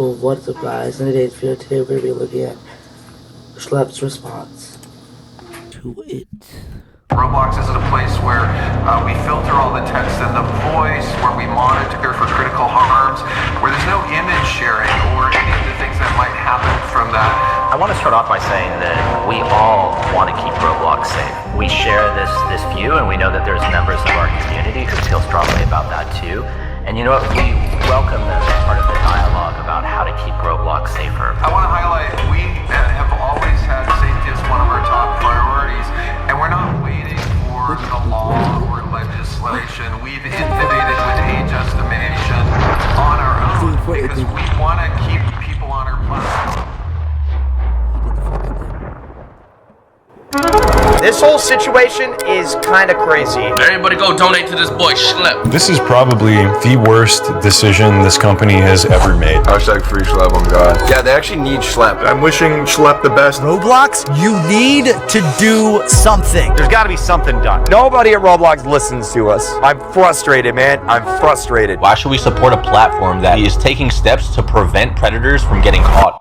Well, what's up, guys? In today's video, today we're going to be looking at Schelps Response to it. Roblox isn't a place where we filter all the text and the voice, where we monitor for critical harms, where there's no image sharing or any of the things that might happen from that. I want to start off by saying that we all want to keep Roblox safe. We share this view, and we know that there's members of our community who feel strongly about that too. And you know what? We welcome them as part of the dialogue about how to keep Roblox safer. I want to highlight we have always had safety as one of our top priorities, and we're not waiting for the law or legislation. We've innovated with age estimation on our own because we want to keep people on our platform. This whole situation is kind of crazy. Everybody go donate to this boy Schlep. This is probably the worst decision this company has ever made. Hashtag free Schlep on God. Yeah, they actually need Schlep. I'm wishing Schlep the best. Roblox, you need to do something. There's got to be something done. Nobody at Roblox listens to us. I'm frustrated, man. I'm frustrated. Why should we support a platform that is taking steps to prevent predators from getting caught?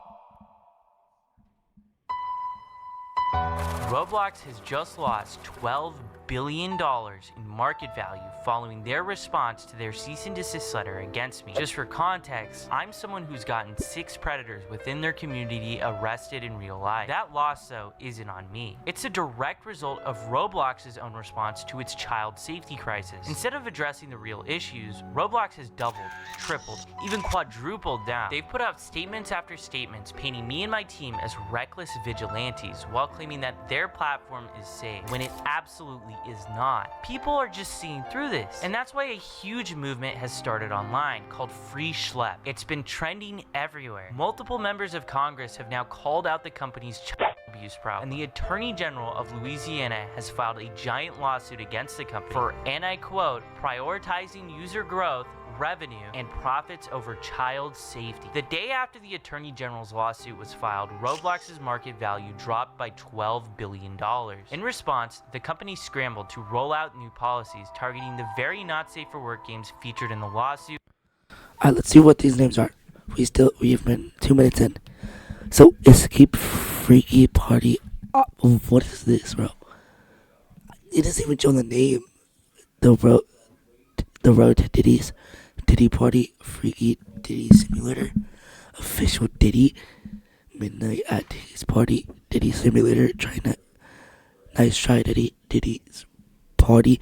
Roblox has just lost $12 billion in market value following their response to their cease and desist letter against me. Just for context, I'm someone who's gotten 6 predators within their community arrested in real life. That loss, though, isn't on me. It's a direct result of Roblox's own response to its child safety crisis. Instead of addressing the real issues, Roblox has doubled, tripled, even quadrupled down. They've put out statements after statements painting me and my team as reckless vigilantes while claiming that their platform is safe, when it absolutely is not. People are just seeing through this, and that's why a huge movement has started online called Free Schlep. It's been trending everywhere. Multiple members of Congress have now called out the company's child abuse problem, and the Attorney General of Louisiana has filed a giant lawsuit against the company for, and I quote, prioritizing user growth, revenue, and profits over child safety. The day after the Attorney General's lawsuit was filed, Roblox's market value dropped by $12 billion. In response, the company scrambled to roll out new policies targeting the very not safe for work games featured in the lawsuit. Alright, let's see what these names are. We've been 2 minutes in. So, Escape Freaky Party. What is this, bro? It doesn't even show the name. The road to Diddy Party, Freaky Diddy Simulator, Official Diddy, Midnight at Diddy's Party, Diddy Simulator, Nice Try Diddy's Party,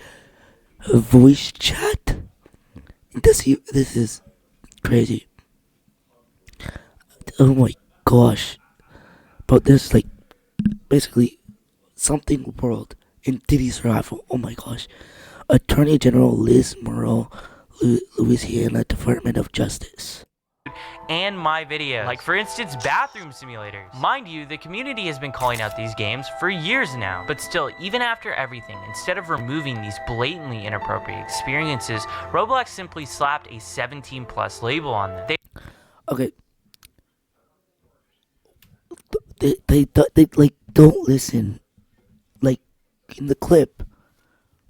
Voice Chat. This is crazy. Oh my gosh. But there's like basically something world in Diddy survival. Oh my gosh. Attorney General Liz Murrow, Louisiana Department of Justice. And my videos, like for instance bathroom simulators. Mind you, the community has been calling out these games for years now, but still, even after everything, instead of removing these blatantly inappropriate experiences, Roblox simply slapped a 17+ label on them. Okay. They like don't listen. Like in the clip,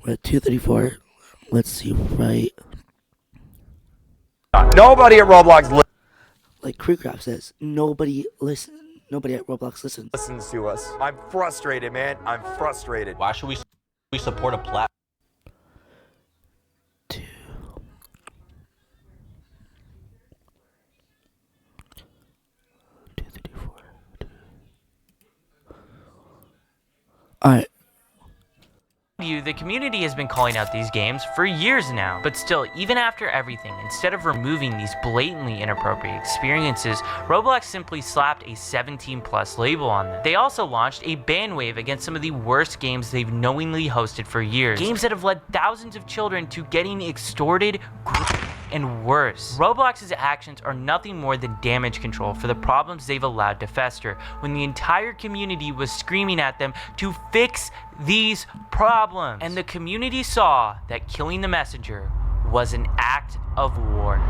we're at 2:34. Let's see, right? Nobody at Roblox like Creecraft says, nobody at Roblox listens to us. I'm frustrated, man. I'm frustrated. Why should we support a platform? 2. Alright. The community has been calling out these games for years now, but still, even after everything, instead of removing these blatantly inappropriate experiences, Roblox simply slapped a 17+ label on them. They also launched a ban wave against some of the worst games they've knowingly hosted for years. Games that have led thousands of children to getting extorted, and worse. Roblox's actions are nothing more than damage control for the problems they've allowed to fester, when the entire community was screaming at them to fix these problems. And the community saw that killing the messenger was an act of war.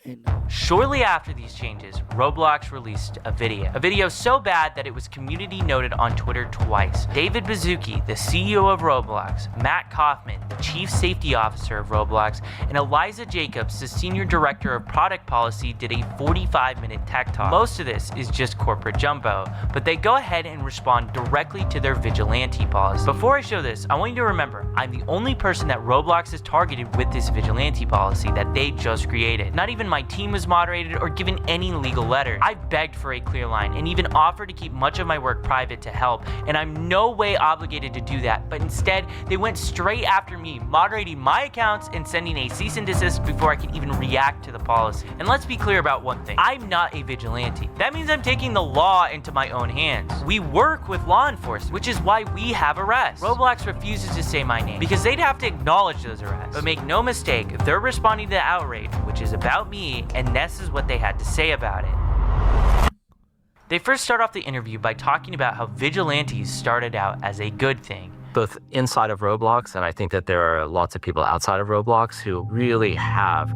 And Shortly after these changes, Roblox released a video so bad that it was community noted on Twitter twice. David Baszucki, the CEO of Roblox, Matt Kaufman, the Chief Safety Officer of Roblox, and Eliza Jacobs, the Senior Director of Product Policy, did a 45-minute tech talk. Most of this is just corporate jumbo, but they go ahead and respond directly to their vigilante policy. Before I show this, I want you to remember, I'm the only person that Roblox has targeted with this vigilante policy that they just created. Not even my team was moderated or given any legal letter. I begged for a clear line and even offered to keep much of my work private to help, and I'm no way obligated to do that, but instead they went straight after me, moderating my accounts and sending a cease and desist before I could even react to the policy. And let's be clear about one thing, I'm not a vigilante. That means I'm taking the law into my own hands. We work with law enforcement, which is why we have arrests. Roblox refuses to say my name because they'd have to acknowledge those arrests. But make no mistake, they're responding to the outrage, which is about me, and this is what they had to say about it. They first start off the interview by talking about how vigilantes started out as a good thing. Both inside of Roblox, and I think that there are lots of people outside of Roblox who really have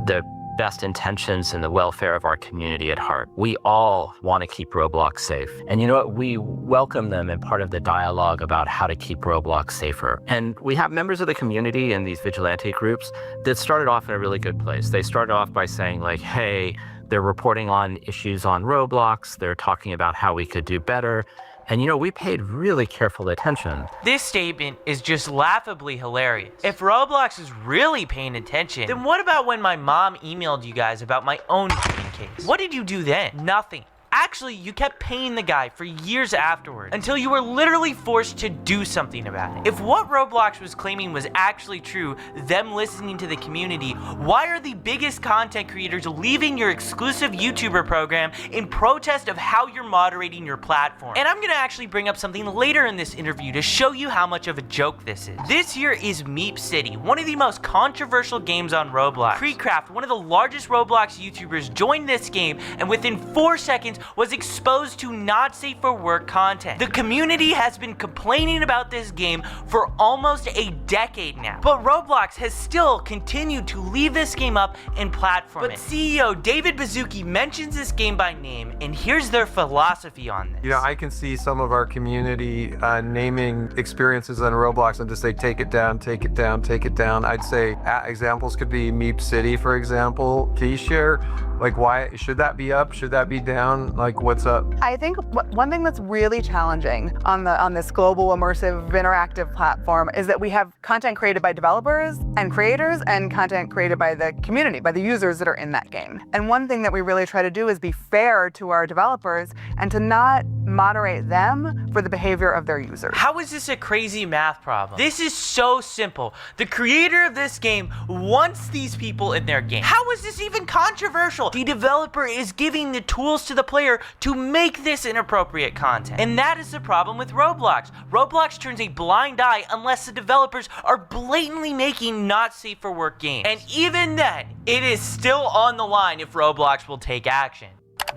the best intentions and the welfare of our community at heart. We all want to keep Roblox safe. And you know what? We welcome them in part of the dialogue about how to keep Roblox safer. And we have members of the community in these vigilante groups that started off in a really good place. They started off by saying like, hey, they're reporting on issues on Roblox. They're talking about how we could do better. And you know, we paid really careful attention. This statement is just laughably hilarious. If Roblox is really paying attention, then what about when my mom emailed you guys about my own case? What did you do then? Nothing. Actually, you kept paying the guy for years afterwards until you were literally forced to do something about it. If what Roblox was claiming was actually true, them listening to the community, why are the biggest content creators leaving your exclusive YouTuber program in protest of how you're moderating your platform? And I'm gonna actually bring up something later in this interview to show you how much of a joke this is. This here is Meep City, one of the most controversial games on Roblox. Creecraft, one of the largest Roblox YouTubers, joined this game and within 4 seconds was exposed to not safe for work content. The community has been complaining about this game for almost a decade now, but Roblox has still continued to leave this game up and platform it. But CEO David Baszucki mentions this game by name, and here's their philosophy on this. You know, I can see some of our community naming experiences on Roblox and just say, take it down, take it down, take it down. I'd say examples could be Meep City, for example. Can you share, like, why should that be up? Should that be down? Like, what's up? I think one thing that's really challenging on this global immersive interactive platform is that we have content created by developers and creators and content created by the community, by the users that are in that game. And one thing that we really try to do is be fair to our developers and to not moderate them for the behavior of their users. How is this a crazy math problem? This is so simple. The creator of this game wants these people in their game. How is this even controversial? The developer is giving the tools to the player to make this inappropriate content. And that is the problem with Roblox. Roblox turns a blind eye unless the developers are blatantly making not safe for work games. And even then, it is still on the line if Roblox will take action.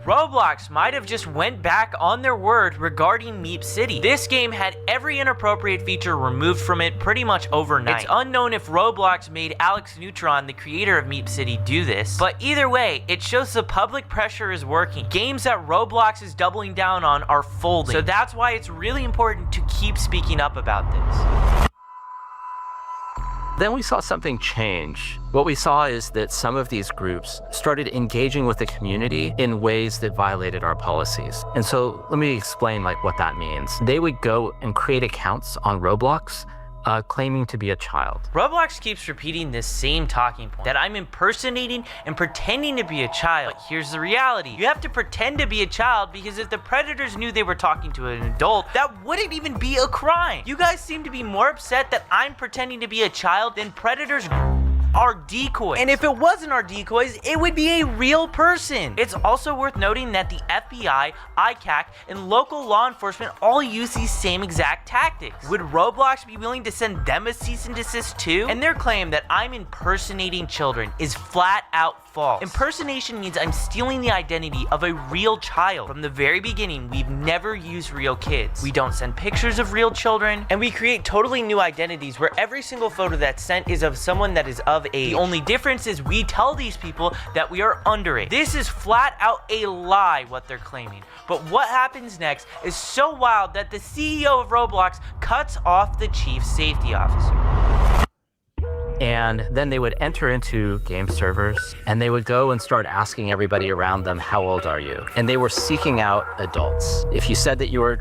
Roblox might have just went back on their word regarding Meep City. This game had every inappropriate feature removed from it pretty much overnight. It's unknown if Roblox made Alex Neutron, the creator of Meep City, do this, but either way, it shows the public pressure is working. Games that Roblox is doubling down on are folding, so that's why it's really important to keep speaking up about this. Then we saw something change. What we saw is that some of these groups started engaging with the community in ways that violated our policies. And so let me explain what that means. They would go and create accounts on Roblox claiming to be a child. Roblox keeps repeating this same talking point, that I'm impersonating and pretending to be a child. But here's the reality. You have to pretend to be a child because if the predators knew they were talking to an adult, that wouldn't even be a crime. You guys seem to be more upset that I'm pretending to be a child than predators are decoys. And if it wasn't our decoys, it would be a real person. It's also worth noting that the FBI, ICAC, and local law enforcement all use these same exact tactics. Would Roblox be willing to send them a cease and desist too? And their claim that I'm impersonating children is flat out false. Impersonation means I'm stealing the identity of a real child. From the very beginning, we've never used real kids. We don't send pictures of real children, and we create totally new identities where every single photo that's sent is of someone that is of of age. The only difference is we tell these people that we are underage. This is flat out a lie what they're claiming. But what happens next is so wild that the CEO of Roblox cuts off the chief safety officer. And then they would enter into game servers and they would go and start asking everybody around them, how old are you? And they were seeking out adults. If you said that you were,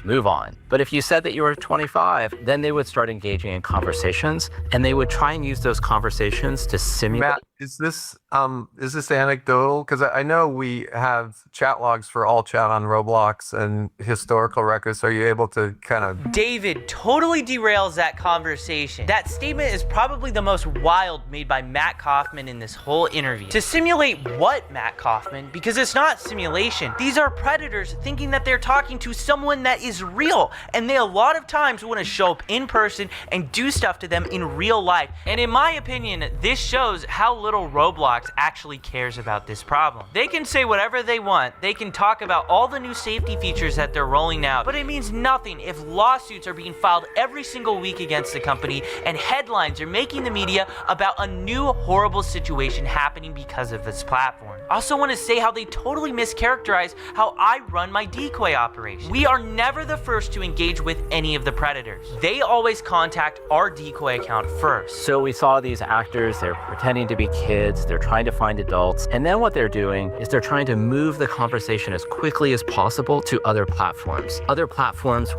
move on. But if you said that you were 25, then they would start engaging in conversations and they would try and use those conversations to simulate. Matt, is this anecdotal? Because I know we have chat logs for all chat on Roblox and historical records. Are you able to kind of... David totally derails that conversation. That statement is probably the most wild made by Matt Kaufman in this whole interview. To simulate what, Matt Kaufman? Because it's not simulation. These are predators thinking that they're talking to someone that is real, and they a lot of times want to show up in person and do stuff to them in real life. And in my opinion, this shows how little Roblox actually cares about this problem. They can say whatever they want, they can talk about all the new safety features that they're rolling out, but it means nothing if lawsuits are being filed every single week against the company and headlines are making the media about a new horrible situation happening because of this platform. I also want to say how they totally mischaracterize how I run my decoy operation. We are never the first to engage with any of the predators. They always contact our decoy account first. So we saw these actors, they're pretending to be kids, they're trying to find adults, and then what they're doing is they're trying to move the conversation as quickly as possible to other platforms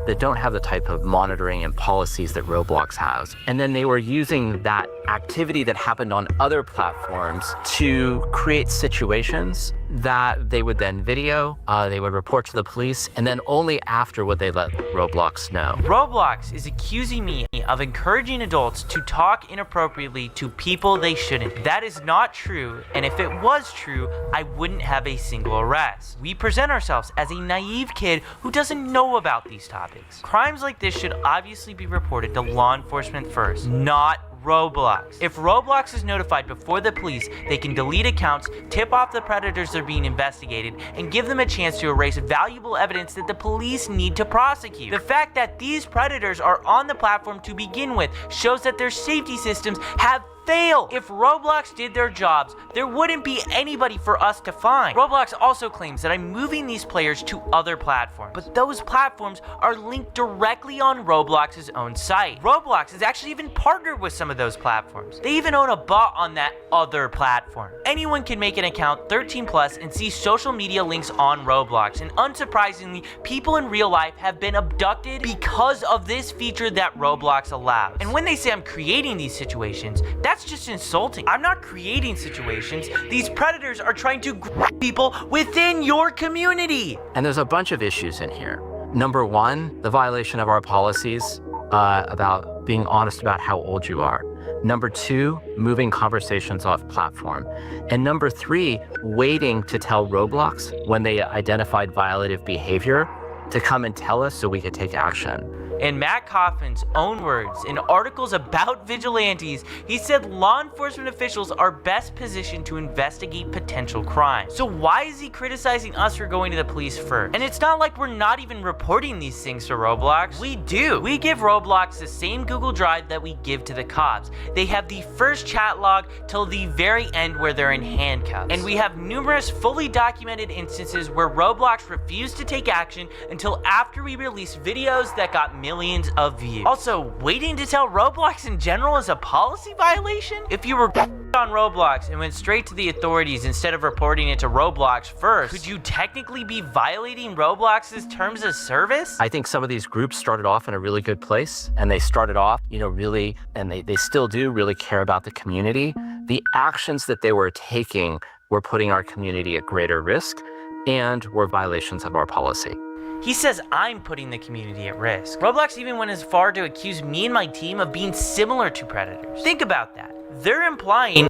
that don't have the type of monitoring and policies that Roblox has. And then they were using that activity that happened on other platforms to create situations that they would then video, they would report to the police, and then only after would they let Roblox know. Roblox is accusing me of encouraging adults to talk inappropriately to people they shouldn't. That is not true, and if it was true, I wouldn't have a single arrest. We present ourselves as a naive kid who doesn't know about these topics. Crimes like this should obviously be reported to law enforcement first, not Roblox. If Roblox is notified before the police, they can delete accounts, tip off the predators that are being investigated, and give them a chance to erase valuable evidence that the police need to prosecute. The fact that these predators are on the platform to begin with shows that their safety systems have failed. If Roblox did their jobs, there wouldn't be anybody for us to find. Roblox also claims that I'm moving these players to other platforms, but those platforms are linked directly on Roblox's own site. Roblox has actually even partnered with some of those platforms. They even own a bot on that other platform. Anyone can make an account 13 plus and see social media links on Roblox, and unsurprisingly, people in real life have been abducted because of this feature that Roblox allows. And when they say I'm creating these situations, that's just insulting. I'm not creating situations. These predators are trying to grab people within your community. And there's a bunch of issues in here. Number one, the violation of our policies about being honest about how old you are. Number two, moving conversations off platform. And number three, waiting to tell Roblox when they identified violative behavior to come and tell us so we could take action. In Matt Kaufman's own words, in articles about vigilantes, he said law enforcement officials are best positioned to investigate potential crime. So why is he criticizing us for going to the police first? And it's not like we're not even reporting these things to Roblox. We do. We give Roblox the same Google Drive that we give to the cops. They have the first chat log till the very end where they're in handcuffs. And we have numerous fully documented instances where Roblox refused to take action until after we released videos that got millions of views. Also, waiting to tell Roblox in general is a policy violation? If you were on Roblox and went straight to the authorities instead of reporting it to Roblox first, could you technically be violating Roblox's terms of service? I think some of these groups started off in a really good place, and they started off, really, and they still do really care about the community. The actions that they were taking were putting our community at greater risk and were violations of our policy. He says I'm putting the community at risk. Roblox even went as far to accuse me and my team of being similar to predators. Think about that. They're implying...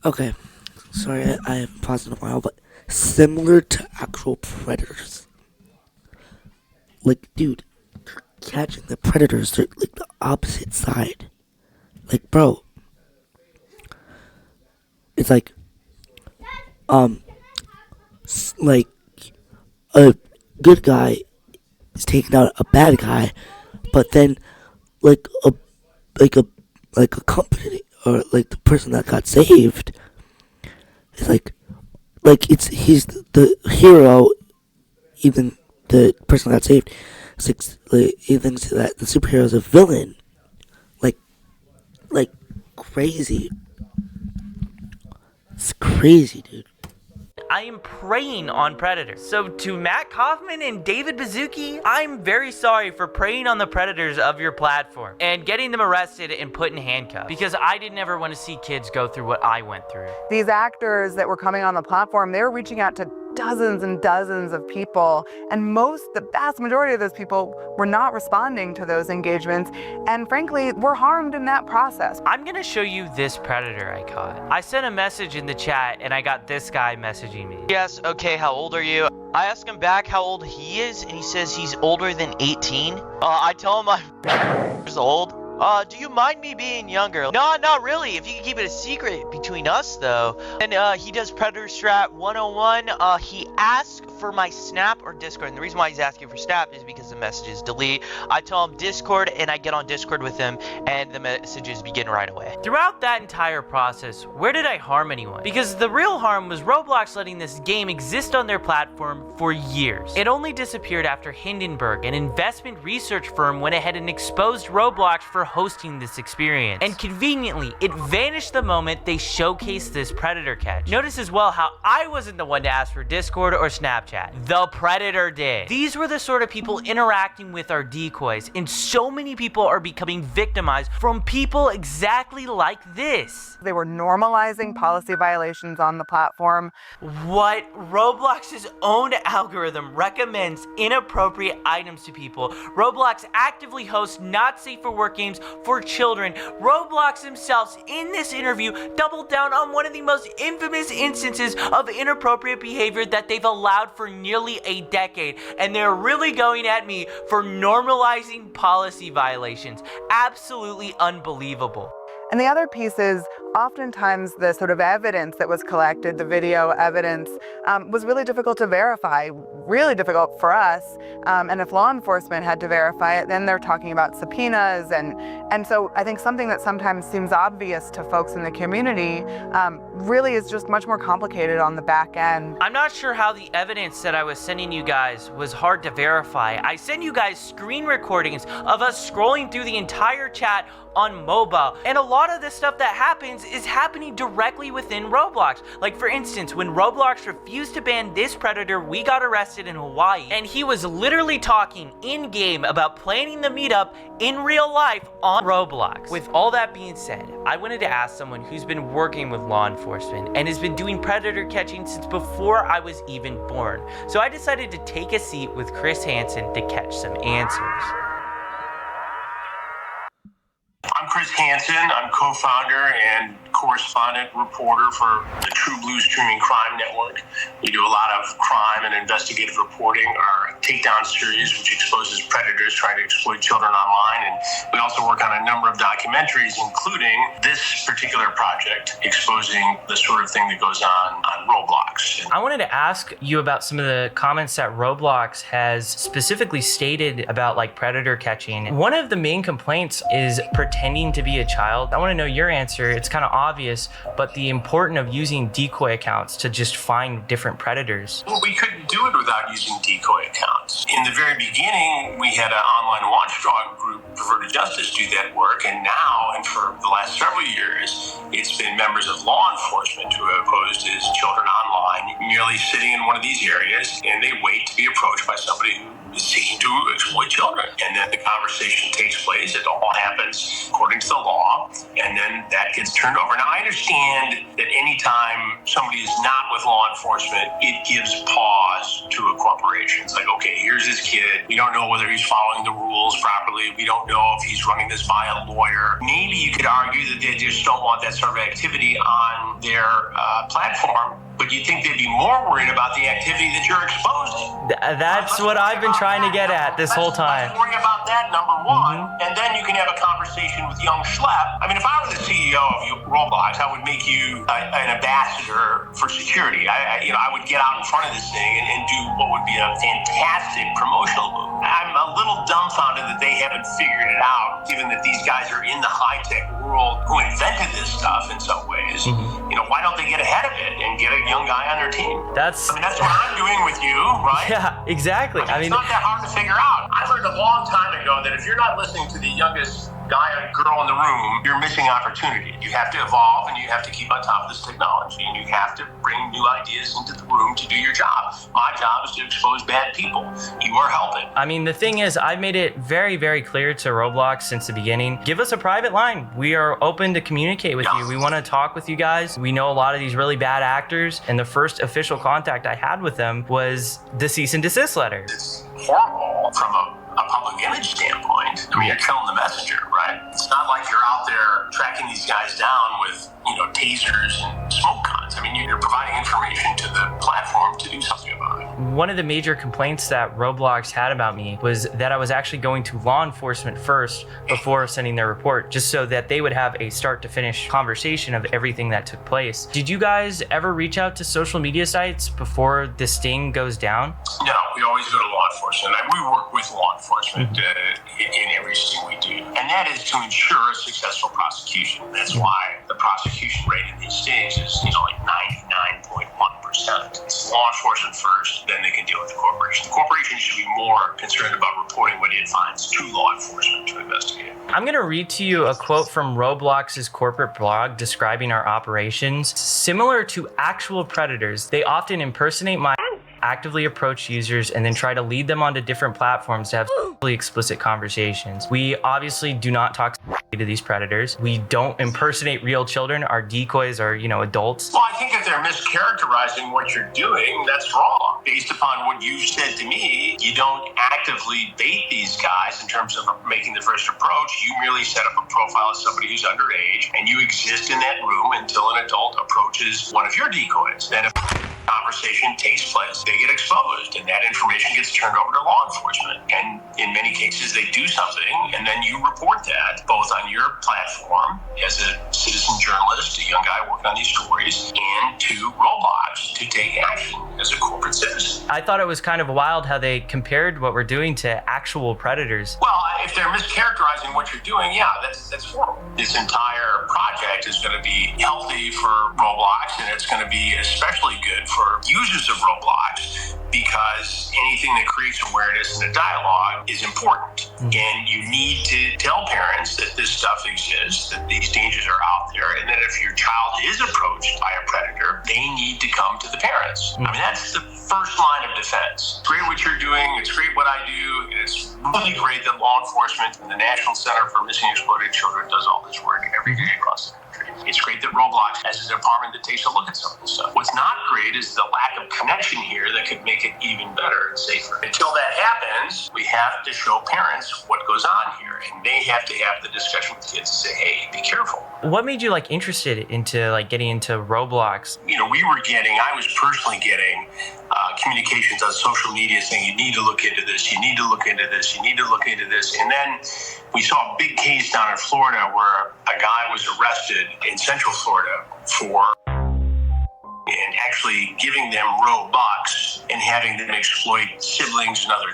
Okay, sorry, I haven't paused in a while, but similar to actual predators. Like, dude, you're catching the predators, they're like the opposite side. Like, bro, it's like, like, a good guy is taking out a bad guy, but then, like a like a company or like the person that got saved is like he's the hero, even the person that got saved. It's like, he thinks that the superhero is a villain, like crazy. It's crazy, dude. I am preying on predators. So to Matt Kaufman and David Baszucki, I'm very sorry for preying on the predators of your platform and getting them arrested and put in handcuffs, because I didn't ever want to see kids go through what I went through. These actors that were coming on the platform, they were reaching out to dozens and dozens of people, and the vast majority of those people were not responding to those engagements, and frankly, were harmed in that process. I'm gonna show you this predator I caught. I sent a message in the chat and I got this guy messaging me. Yes, okay, how old are you? I asked him back how old he is, and he says he's older than 18. I tell him I'm years old. Do you mind me being younger? No, not really. If you can keep it a secret between us, though. And he does Predator Strat 101. He asked for my Snap or Discord. And the reason why he's asking for Snap is because the messages delete. I tell him Discord, and I get on Discord with him, and the messages begin right away. Throughout that entire process, where did I harm anyone? Because the real harm was Roblox letting this game exist on their platform for years. It only disappeared after Hindenburg, an investment research firm, went ahead and exposed Roblox for hosting this experience. And conveniently, it vanished the moment they showcased this predator catch. Notice as well how I wasn't the one to ask for Discord or Snapchat. The predator did. These were the sort of people interacting with our decoys, and so many people are becoming victimized from people exactly like this. They were normalizing policy violations on the platform. What Roblox's own algorithm recommends inappropriate items to people. Roblox actively hosts not safe for work games for children. Roblox themselves in this interview doubled down on one of the most infamous instances of inappropriate behavior that they've allowed for nearly a decade, and they're really going at me for normalizing policy violations. Absolutely unbelievable. And the other piece is oftentimes the sort of evidence that was collected, the video evidence, was really difficult to verify, really difficult for us. And if law enforcement had to verify it, then they're talking about subpoenas. And so I think something that sometimes seems obvious to folks in the community really is just much more complicated on the back end. I'm not sure how the evidence that I was sending you guys was hard to verify. I sent you guys screen recordings of us scrolling through the entire chat on mobile, and a lot of the stuff that happens is happening directly within Roblox. Like for instance, when Roblox refused to ban this predator, we got arrested in Hawaii, and he was literally talking in-game about planning the meetup in real life on Roblox. With all that being said, I wanted to ask someone who's been working with law enforcement and has been doing predator catching since before I was even born. So I decided to take a seat with Chris Hansen to catch some answers. I'm Chris Hansen. I'm co-founder and correspondent reporter for the True Blue Streaming Crime Network. We do a lot of crime and investigative reporting. Our Takedown series, which exposes predators trying to exploit children online. And we also work on a number of documentaries, including this particular project, exposing the sort of thing that goes on Roblox. I wanted to ask you about some of the comments that Roblox has specifically stated about like predator catching. One of the main complaints is pretending to be a child. I want to know your answer. It's kind of obvious, but the importance of using decoy accounts to just find different predators. Well, we couldn't do it without using decoy accounts. In the very beginning, we had an online watchdog group, Prefer to Justice, do that work, and now, and for the last several years, it's been members of law enforcement who have posed as children online, merely sitting in one of these areas, and they wait to be approached by somebody who is seeking to exploit children. And then the conversation takes place. It all happens according to the law, and then that gets turned over. Now, I understand that anytime somebody is not with law enforcement, it gives pause to a corporation. It's like, okay, here's this kid. We don't know whether he's following the rules properly. We don't know if he's running this by a lawyer. Maybe you could argue that they just don't want that sort of activity on their platform. But you think they'd be more worried about the activity that you're exposing? That's what I've been trying to get at this whole time. Let's worry about that, number one, and then you can have a conversation with young Schlep. I mean, if I were the CEO of Roblox, I would make you an ambassador for security. I would get out in front of this thing and do what would be a fantastic promotional move. I'm a little dumbfounded that they haven't figured it out, given that these guys are in the high-tech world who invented this stuff in some ways. Why don't they get ahead of it and get a young guy on their team? That's what I'm doing with you, right? Yeah, exactly. It's not that hard to figure out. I learned a long time ago that if you're not listening to the youngest guy or girl in the room, you're missing opportunity. You have to evolve and you have to keep on top of this technology and you have to bring new ideas into the room to do your job. My job is to expose bad people. You are helping. I mean, the thing is, I've made it very, very clear to Roblox since the beginning. Give us a private line. We are open to communicate with you. We want to talk with you guys. We know a lot of these really bad actors, and the first official contact I had with them was the cease and desist letter. It's horrible from a public image standpoint. I mean, you're killing the messenger, right? It's not like you're out there tracking these guys down with, tasers and smoke guns. I mean, you're providing information to the platform to do something about it. One of the major complaints that Roblox had about me was that I was actually going to law enforcement first before sending their report, just so that they would have a start to finish conversation of everything that took place. Did you guys ever reach out to social media sites before this sting goes down? No, we always go to law enforcement. We work with law enforcement in everything we do. And that is to ensure a successful prosecution. That's why the prosecution rate in these states is, like 99.1%. It's law enforcement first, then they can deal with the corporation. The corporation should be more concerned about reporting what it finds to law enforcement to investigate. I'm going to read to you a quote from Roblox's corporate blog describing our operations. Similar to actual predators, they often impersonate my actively approach users and then try to lead them onto different platforms to have really explicit conversations. We obviously do not talk to these predators. We don't impersonate real children. Our decoys are, adults. Well, I think if they're mischaracterizing what you're doing, that's wrong. Based upon what you said to me, you don't actively bait these guys in terms of making the first approach. You merely set up a profile of somebody who's underage and you exist in that room until an adult approaches one of your decoys. Then if conversation takes place, they get exposed and that information gets turned over to law enforcement. And in many cases, they do something and then you report that both on your platform as a citizen journalist, a young guy working on these stories, and to Roblox to take action as a corporate citizen. I thought it was kind of wild how they compared what we're doing to actual predators. Well, if they're mischaracterizing what you're doing, yeah, that's horrible. This entire project is going to be healthy for Roblox and it's going to be especially good for users of Roblox because anything that creates awareness and a dialogue is important. And you need to tell parents that this stuff exists, that these dangers are out there, and that if your child is approached by a predator, they need to come to the parents. I mean, that's the first line of defense. It's great what you're doing, it's great what I do, and it's really great that law enforcement and the National Center for Missing and Exploited Children does all this work every day across the country. It's great that Roblox has a department that takes a look at some of this stuff. What's not great is the lack of connection here that could make it even better and safer. Until that happens, we have to show parents what goes on here, and they have to have the discussion with kids and say, hey, be careful. What made you interested into getting into Roblox? I was personally getting communications on social media saying you need to look into this, you need to look into this, you need to look into this. And then we saw a big case down in Florida where a guy was arrested in Central Florida for and actually giving them Robux and having them exploit siblings and other.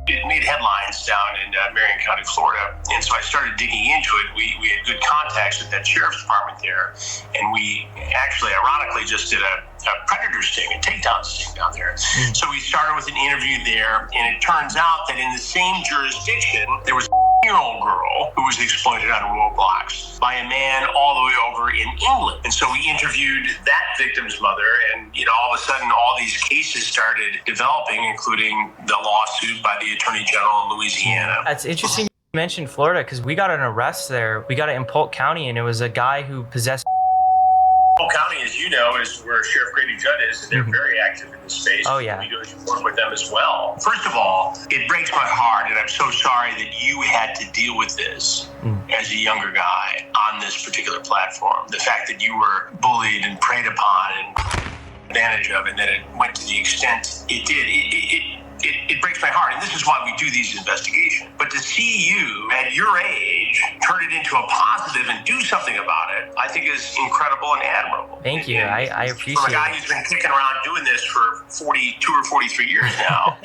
It made headlines down in Marion County, Florida. And so I started digging into it. We had good contacts with that sheriff's department there. And we actually, ironically, just did a predator sting, a takedown sting down there. So we started with an interview there. And it turns out that in the same jurisdiction, there was a 10-year-old girl who was exploited on Roblox by a man all the way over in England. And so we interviewed that victim's mother. And, all of a sudden, all these cases started developing, including the lawsuit by the Attorney General in Louisiana. That's interesting you mentioned Florida because we got an arrest there. We got it in Polk County, and it was a guy who possessed. Polk County, as you know, is where Sheriff Grady Judd is, and they're very active in this space. Oh, yeah. We do work with them as well. First of all, it breaks my heart, and I'm so sorry that you had to deal with this as a younger guy on this particular platform. The fact that you were bullied and preyed upon and advantage of, and that it went to the extent it did. it breaks my heart, and this is why we do these investigations. But to see you at your age turn it into a positive and do something about it, I think is incredible and admirable. Thank you. I appreciate it. From a guy who's been kicking around doing this for 42 or 43 years now,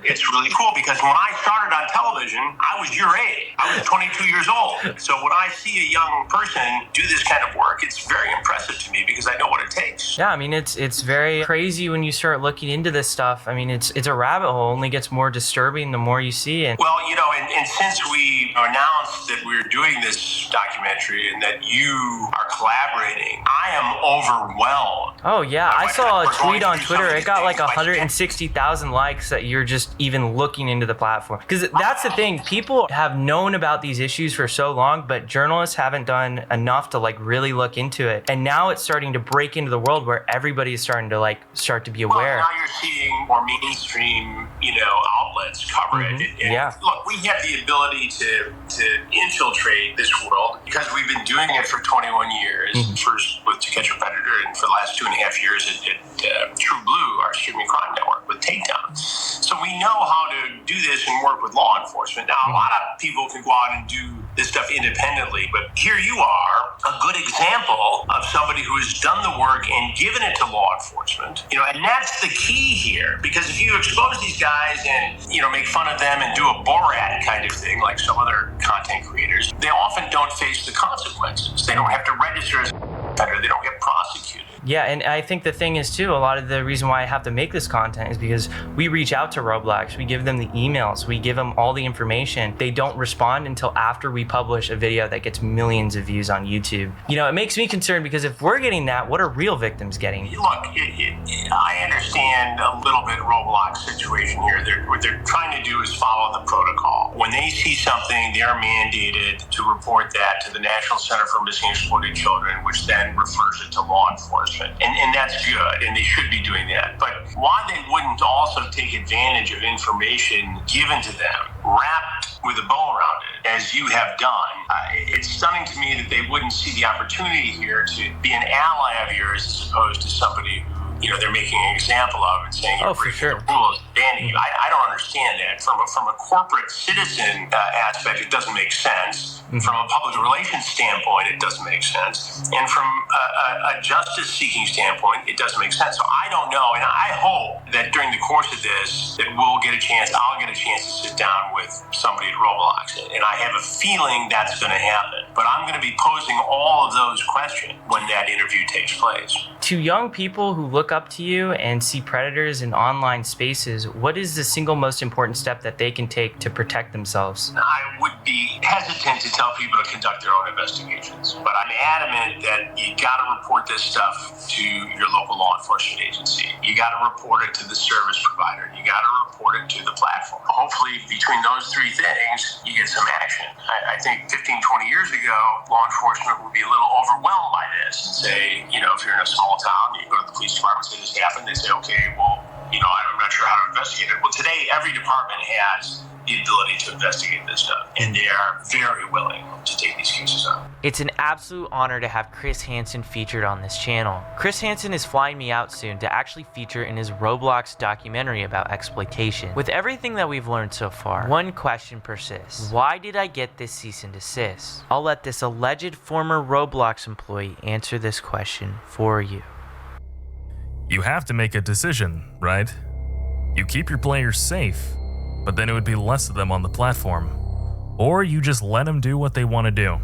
it's really cool because when I started on television, I was your age. I was 22 years old. So when I see a young person do this kind of work, it's very impressive to me because I know what it takes. Yeah, I mean, it's very crazy when you start looking into this stuff. I mean, it's a rabbit hole. It only gets more disturbing the more you see it. Well, you know, and since we announced that we're doing this documentary and that you are collaborating, I am overwhelmed. Oh, yeah. I saw a tweet on Twitter. It got like 160,000 likes that you're just even looking into the platform. Because that's the thing. People have known about these issues for so long, but journalists haven't done enough to like really look into it. And now it's starting to break into the world where everybody is starting to start to be aware. Well, now you're seeing more mainstream, outlets cover it. And yeah. Look, we have the ability to infiltrate this world because we've been doing it for 21 years. First with To Catch a Predator, and for the last 2.5 years at True Blue, our streaming crime network, with Takedown. So we know how to do this and work with law enforcement. Now, a lot of people can go out and do this stuff independently, but here you are, a good example of somebody who has done the work and given it to law enforcement. And that's the key here, because if you expose these guys and make fun of them and do a Borat kind of thing like some other content creators, they often don't face the consequences. They don't have to register as a offender. They don't get prosecuted. Yeah, and I think the thing is too, a lot of the reason why I have to make this content is because we reach out to Roblox, we give them the emails, we give them all the information. They don't respond until after we publish a video that gets millions of views on YouTube. It makes me concerned because if we're getting that, what are real victims getting? Look, I understand a little bit Roblox situation here. What they're trying to do is follow the protocol. When they see something, they're mandated to report that to the National Center for Missing and Exploited Children, which then refers it to law enforcement. And that's good, and they should be doing that. But why they wouldn't also take advantage of information given to them, wrapped with a bow around it, as you have done, it's stunning to me that they wouldn't see the opportunity here to be an ally of yours as opposed to somebody who they're making an example of and saying, oh, for sure, the rules, banning you. I don't understand that. From a corporate citizen aspect, it doesn't make sense. From a public relations standpoint, it doesn't make sense. And from a justice-seeking standpoint, it doesn't make sense. So I don't know, and I hope that during the course of this, that I'll get a chance to sit down with somebody at Roblox. And I have a feeling that's going to happen. But I'm going to be posing all of those questions when that interview takes place. To young people who look up to you and see predators in online spaces, what is the single most important step that they can take to protect themselves? I would be hesitant to tell people to conduct their own investigations, but I'm adamant that you got to report this stuff to your local law enforcement agency. You got to report it to the service provider. You got to report it to the platform. Hopefully, between those three things, you get some action. I think 15, 20 years ago, law enforcement would be a little overwhelmed by this and say, if you're in a small town, you go to the police department, say this happened, they say, okay, well, I'm not sure how to investigate it. Well, today, every department has the ability to investigate this stuff, and they are very willing to take these cases up. It's an absolute honor to have Chris Hansen featured on this channel. Chris Hansen is flying me out soon to actually feature in his Roblox documentary about exploitation. With everything that we've learned so far, one question persists. Why did I get this cease and desist? I'll let this alleged former Roblox employee answer this question for you. You have to make a decision, right? You keep your players safe, but then it would be less of them on the platform. Or you just let them do what they want to do,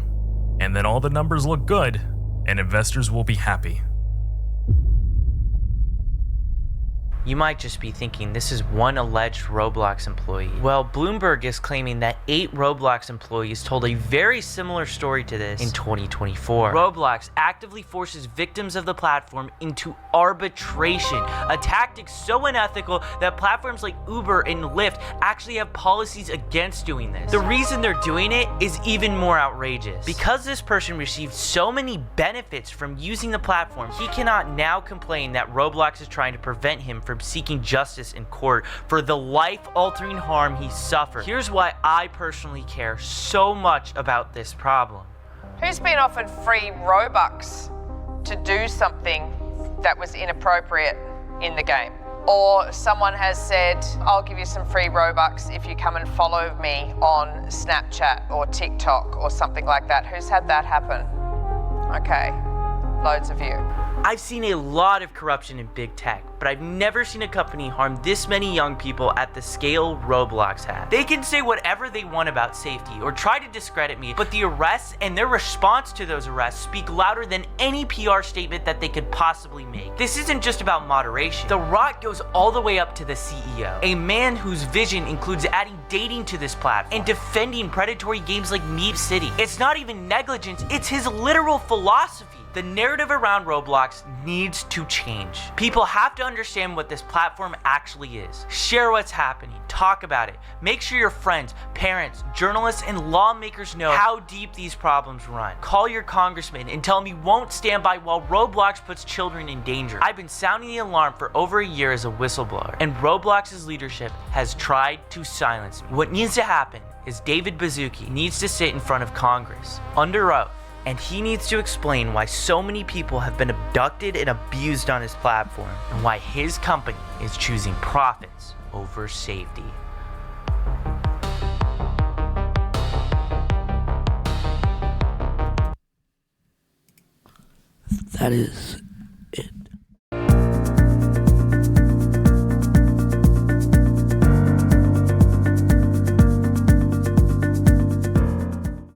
and then all the numbers look good, and investors will be happy. You might just be thinking this is one alleged Roblox employee. Well, Bloomberg is claiming that 8 Roblox employees told a very similar story to this in 2024. Roblox actively forces victims of the platform into arbitration, a tactic so unethical that platforms like Uber and Lyft actually have policies against doing this. The reason they're doing it is even more outrageous. Because this person received so many benefits from using the platform, he cannot now complain that Roblox is trying to prevent him from seeking justice in court for the life-altering harm he suffered. Here's why I personally care so much about this problem. Who's been offered free Robux to do something that was inappropriate in the game? or someone has said, I'll give you some free Robux if you come and follow me on Snapchat or TikTok or something like that. Who's had that happen? Okay, loads of you. I've seen a lot of corruption in big tech, but I've never seen a company harm this many young people at the scale Roblox has. They can say whatever they want about safety or try to discredit me, but the arrests and their response to those arrests speak louder than any PR statement that they could possibly make. This isn't just about moderation. The rot goes all the way up to the CEO, a man whose vision includes adding dating to this platform and defending predatory games like Meep City. It's not even negligence, it's his literal philosophy. The narrative around Roblox needs to change. People have to understand what this platform actually is. Share what's happening, talk about it. Make sure your friends, parents, journalists, and lawmakers know how deep these problems run. Call your congressman and tell him he won't stand by while Roblox puts children in danger. I've been sounding the alarm for over a year as a whistleblower, and Roblox's leadership has tried to silence me. What needs to happen is David Baszucki needs to sit in front of Congress under oath, and he needs to explain why so many people have been abducted and abused on his platform, and why his company is choosing profits over safety. That is